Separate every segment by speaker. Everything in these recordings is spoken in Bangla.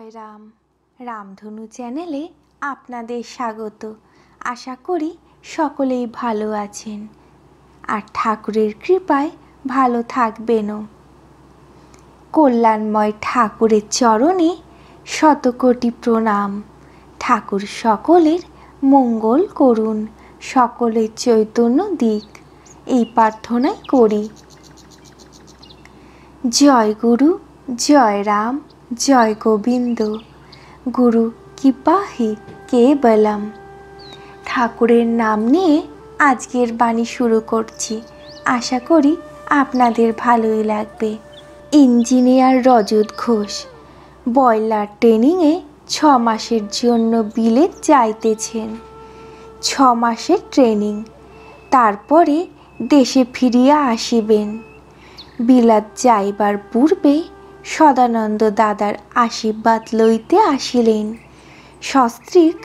Speaker 1: জয় রাম। রামধনু চ্যানেলে আপনাদের স্বাগত। আশা করি সকলেই ভালো আছেন আর ঠাকুরের কৃপায় ভালো থাকবেনও। কল্যাণময় ঠাকুরের চরণে শতকোটি প্রণাম। ঠাকুর সকলের মঙ্গল করুন, সকলের চৈতন্য দিক, এই প্রার্থনাই করি। জয় গুরু, জয় রাম, জয় গোবিন্দ, গুরু কৃপাহি কেবলম। ঠাকুরের নাম নিয়ে আজকের বাণী শুরু করছি। আশা করি আপনাদের ভালোই লাগবে। ইঞ্জিনিয়ার রজত ঘোষ বয়লার ট্রেনিংয়ে 6 মাসের জন্য বিলেত যাইতেছেন। 6 মাসের ট্রেনিং, তারপরে দেশে ফিরিয়া আসিবেন। বিলাত যাইবার পূর্বে সদানন্দ দাদার আশীর্বাদ লইতে আসিলেন। সস্ত্রীক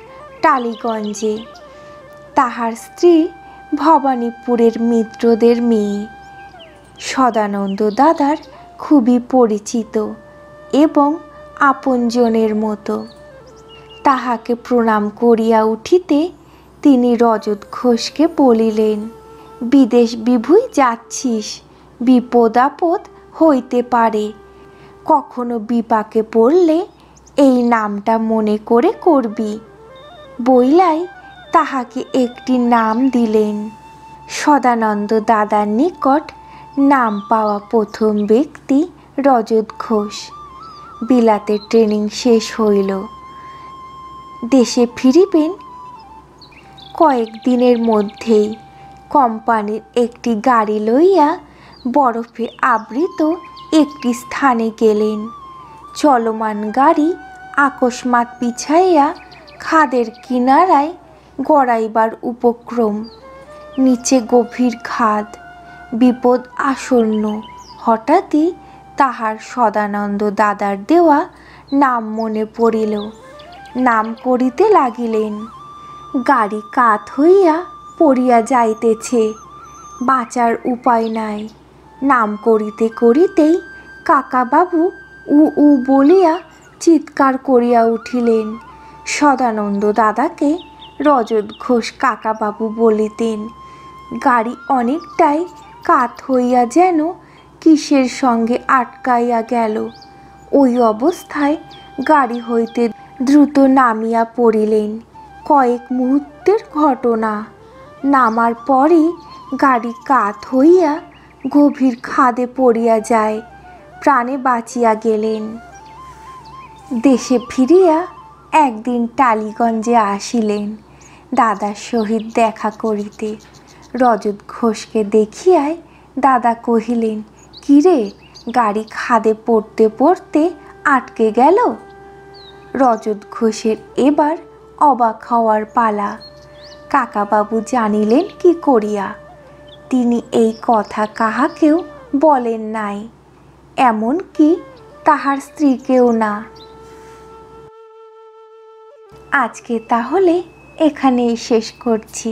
Speaker 1: টালিগঞ্জে, তাহার স্ত্রী ভবানীপুরের মিত্রদের মেয়ে। সদানন্দ দাদার খুবই পরিচিত এবং আপনজনের মতো। তাহাকে প্রণাম করিয়া উঠিতে তিনি রজত ঘোষকে বলিলেন, বিদেশ বিভুঁই যাচ্ছিস, বিপদ আপদ হইতে পারে, কখনো বিপাকে পড়লে এই নামটা মনে করে করবি। বইলাই তাহাকে একটি নাম দিলেন। সদানন্দ দাদার নিকট নাম পাওয়া প্রথম ব্যক্তি রজত ঘোষ। বিলাতে ট্রেনিং শেষ হইল, দেশে ফিরিবেন কয়েকদিনের মধ্যেই। কোম্পানির একটি গাড়ি লইয়া বরফে আবৃত একটি স্থানে গেলেন। চলমান গাড়ি আকস্মাৎ পিছাইয়া খাদের কিনারায় গড়াইবার উপক্রম। নিচে গভীর খাদ, বিপদ আসন্ন। হঠাৎই তাহার সদানন্দ দাদার দেওয়া নাম মনে পড়িল। নাম করিতে লাগিলেন। গাড়ি কাত হইয়া পড়িয়া যাইতেছে, বাঁচার উপায় নাই। নাম করিতে করিতেই কাকাবাবু উ উ বলিয়া চিৎকার করিয়া উঠিলেন। সদানন্দ দাদাকে রজত ঘোষ কাকাবাবু বলিতেন। গাড়ি অনেকটাই কাত হইয়া যেন কিসের সঙ্গে আটকাইয়া গেল। ওই অবস্থায় গাড়ি হইতে দ্রুত নামিয়া পড়িলেন। কয়েক মুহূর্তের ঘটনা। নামার পরই গাড়ি কাত হইয়া গভীর খাদে পড়িয়া যায়। প্রাণে বাঁচিয়া গেলেন। দেশে ফিরিয়া একদিন টালিগঞ্জে আসিলেন দাদার সহিত দেখা করিতে। রজত ঘোষকে দেখিয়াই দাদা কহিলেন, কিরে, গাড়ি খাদে পড়তে পড়তে আটকে গেল? রজত ঘোষের এবার অবাক হওয়ার পালা। কাকাবাবু জানিলেন কি করিয়া? তিনি এই কথা কাহাকেও বলেন নাই, এমনকি তাহার স্ত্রীকেও না। আজকে তাহলে এখানেই শেষ করছি।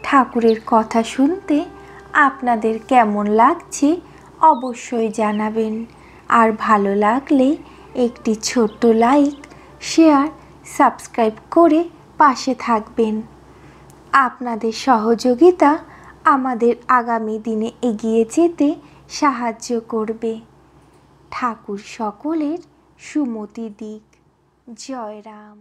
Speaker 1: ঠাকুরের কথা শুনতে আপনাদের কেমন লাগছে অবশ্যই জানাবেন। আর ভালো লাগলে একটি ছোট্ট লাইক, শেয়ার, সাবস্ক্রাইব করে পাশে থাকবেন। আপনাদের সহযোগিতা আমাদের আগামী দিনে এগিয়ে যেতে সাহায্য করবে। ঠাকুর সকলের সুমতি দিক। জয় রাম।